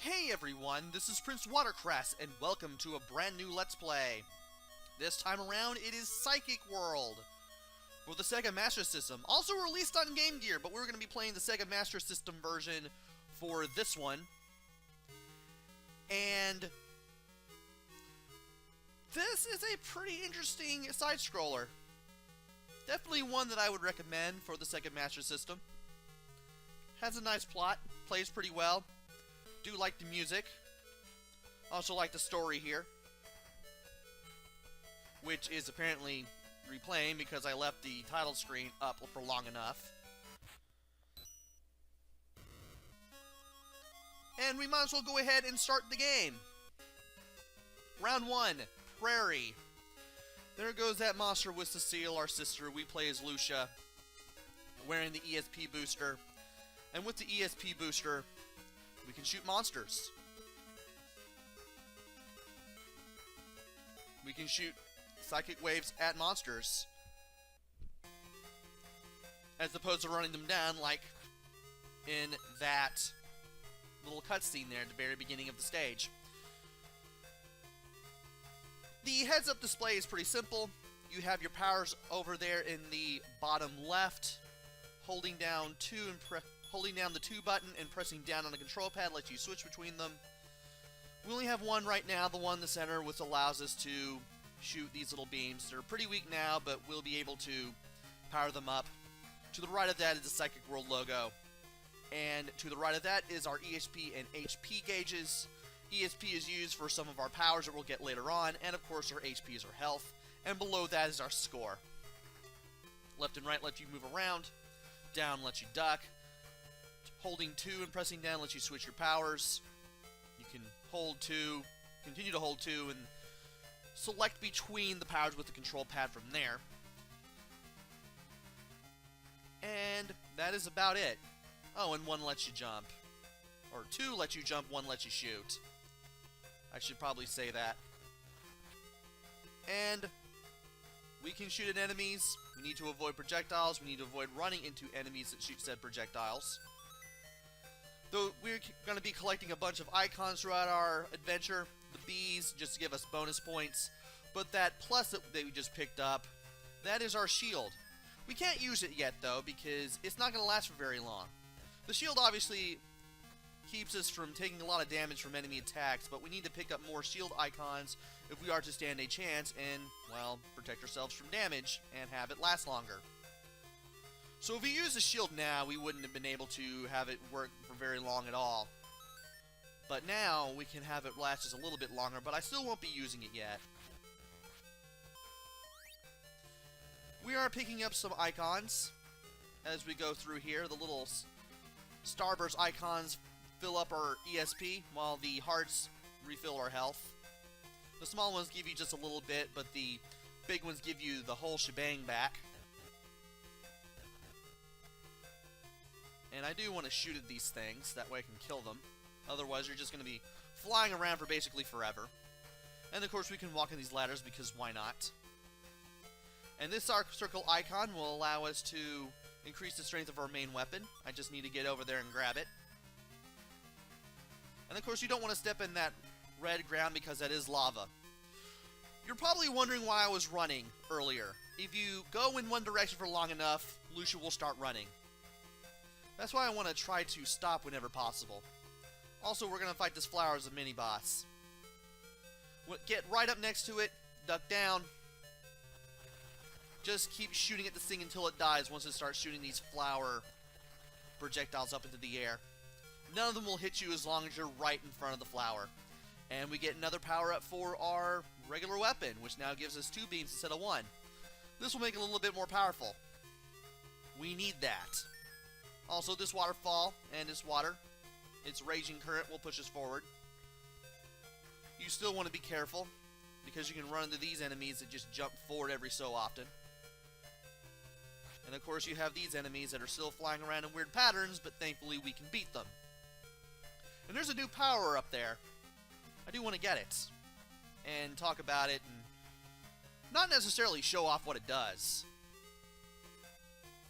Hey everyone, this is PrinceWatercress, and welcome to a brand new Let's Play. This time around, it is Psychic World for the Sega Master System. Also released on Game Gear, but we're going to be playing the Sega Master System version for this one. And this is a pretty interesting side-scroller. Definitely one that I would recommend for the Sega Master System. Has a nice plot, plays pretty well. Do like the music. Also like the story here, which is apparently replaying because I left the title screen up for long enough. And we might as well go ahead and start the game. Round 1, Prairie. There goes that monster with Cecile, our sister. We play as Lucia, wearing the ESP booster. And with the ESP booster, we can shoot monsters. We can shoot psychic waves at monsters, as opposed to running them down like in that little cutscene there at the very beginning of the stage. The heads-up display is pretty simple. You have your powers over there in the bottom left. Holding down the 2 button and pressing down on the control pad lets you switch between them. We only have one right now, the one in the center, which allows us to shoot these little beams. They're pretty weak now, but we'll be able to power them up. To the right of that is the Psychic World logo. And to the right of that is our ESP and HP gauges. ESP is used for some of our powers that we'll get later on, and of course our HP is our health. And below that is our score. Left and right lets you move around. Down lets you duck. Holding 2 and pressing down lets you switch your powers. You can hold 2, continue to hold 2, and select between the powers with the control pad from there. And that is about it. Oh, and 1 lets you jump. Or 2 lets you jump, 1 lets you shoot. I should probably say that. And we can shoot at enemies. We need to avoid projectiles. We need to avoid running into enemies that shoot said projectiles. Though we're going to be collecting a bunch of icons throughout our adventure. The bees just to give us bonus points. But that plus that we just picked up, that is our shield. We can't use it yet though because it's not going to last for very long. The shield obviously keeps us from taking a lot of damage from enemy attacks, but we need to pick up more shield icons if we are to stand a chance and, well, protect ourselves from damage and have it last longer. So if we use the shield now, we wouldn't have been able to have it work for very long at all. But now we can have it last just a little bit longer, but I still won't be using it yet. We are picking up some icons as we go through here. The little starburst icons fill up our ESP, while the hearts refill our health. The small ones give you just a little bit, but the big ones give you the whole shebang back. And I do want to shoot at these things, that way I can kill them. Otherwise, you're just going to be flying around for basically forever. And of course, we can walk on these ladders because why not? And this circle icon will allow us to increase the strength of our main weapon. I just need to get over there and grab it. And of course, you don't want to step in that red ground because that is lava. You're probably wondering why I was running earlier. If you go in one direction for long enough, Lucia will start running. That's why I want to try to stop whenever possible. Also, we're going to fight this flower as a mini-boss. Get right up next to it, duck down. Just keep shooting at this thing until it dies once it starts shooting these flower projectiles up into the air. None of them will hit you as long as you're right in front of the flower. And we get another power-up for our regular weapon, which now gives us 2 beams instead of 1. This will make it a little bit more powerful. We need that. Also, this waterfall and this water, its raging current will push us forward. You still want to be careful, because you can run into these enemies that just jump forward every so often. And of course, you have these enemies that are still flying around in weird patterns, but thankfully we can beat them. And there's a new power up there. I do want to get it and talk about it and not necessarily show off what it does.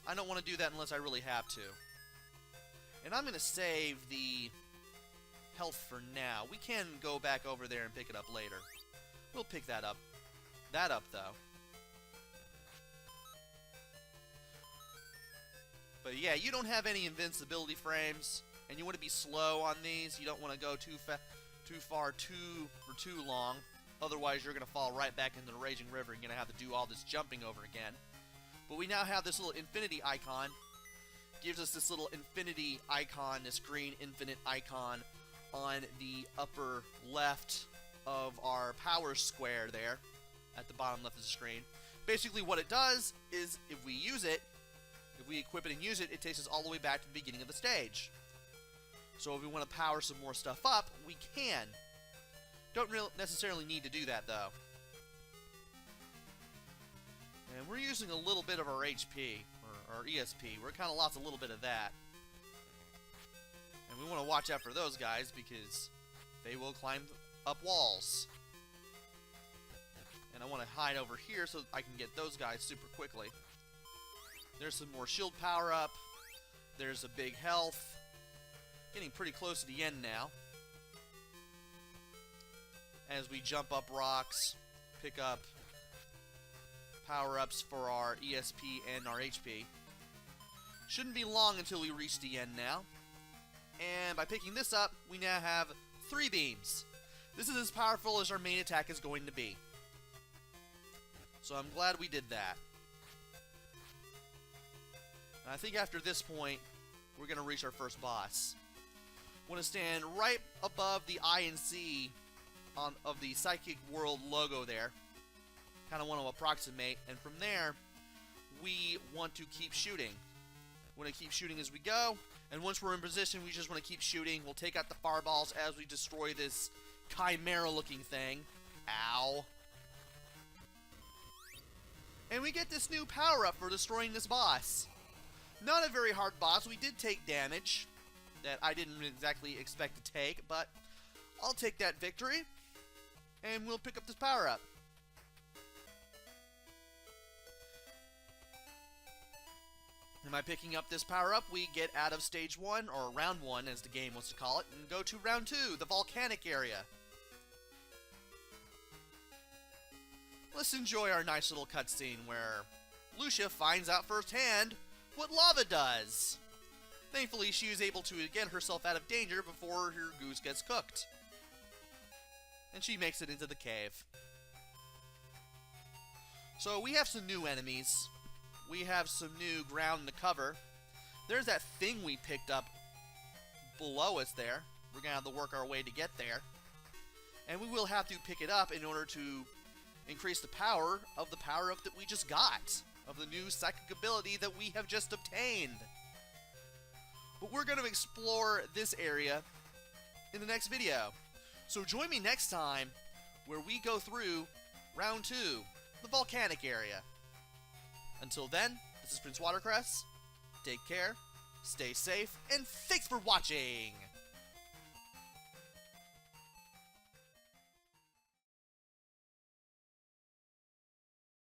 I don't want to do that unless I really have to. And I'm going to save the health for now. We can go back over there and pick it up later. We'll pick that up. Though. But yeah, you don't have any invincibility frames, and you want to be slow on these. You don't want to go too far for too long. Otherwise, you're going to fall right back into the raging river and you're going to have to do all this jumping over again. But we now have this little infinity icon. Gives us this little infinity icon, this green infinite icon on the upper left of our power square there at the bottom left of the screen. Basically what it does is if we use it, if we equip it and use it, it takes us all the way back to the beginning of the stage. So if we want to power some more stuff up, we can. Don't necessarily need to do that though. And we're using a little bit of our HP, or our ESP. We're kind of lost a little bit of that. And we want to watch out for those guys because they will climb up walls. And I want to hide over here so I can get those guys super quickly. There's some more shield power up. There's a big health. Getting pretty close to the end now. As we jump up rocks, pick up power-ups for our ESP and our HP. Shouldn't be long until we reach the end now. And by picking this up, we now have 3 beams. This is as powerful as our main attack is going to be. So I'm glad we did that. And I think after this point, we're going to reach our first boss. Want to stand right above the I and C of the Psychic World logo there. Kind of want to approximate, and from there, we want to keep shooting. We want to keep shooting as we go, and once we're in position, we just want to keep shooting. We'll take out the fireballs as we destroy this chimera-looking thing. Ow. And we get this new power-up for destroying this boss. Not a very hard boss. We did take damage that I didn't exactly expect to take, but I'll take that victory, and we'll pick up this power-up. And by picking up this power-up, we get out of Stage 1, or Round 1 as the game wants to call it, and go to Round 2, the volcanic area. Let's enjoy our nice little cutscene where Lucia finds out firsthand what lava does. Thankfully, she is able to get herself out of danger before her goose gets cooked. And she makes it into the cave. So we have some new enemies. We have some new ground to cover. There's that thing we picked up below us there. We're going to have to work our way to get there. And we will have to pick it up in order to increase the power of the power-up that we just got. Of the new psychic ability that we have just obtained. But we're going to explore this area in the next video. So join me next time where we go through Round 2, the volcanic area. Until then, this is PrinceWatercress. Take care, stay safe, and thanks for watching!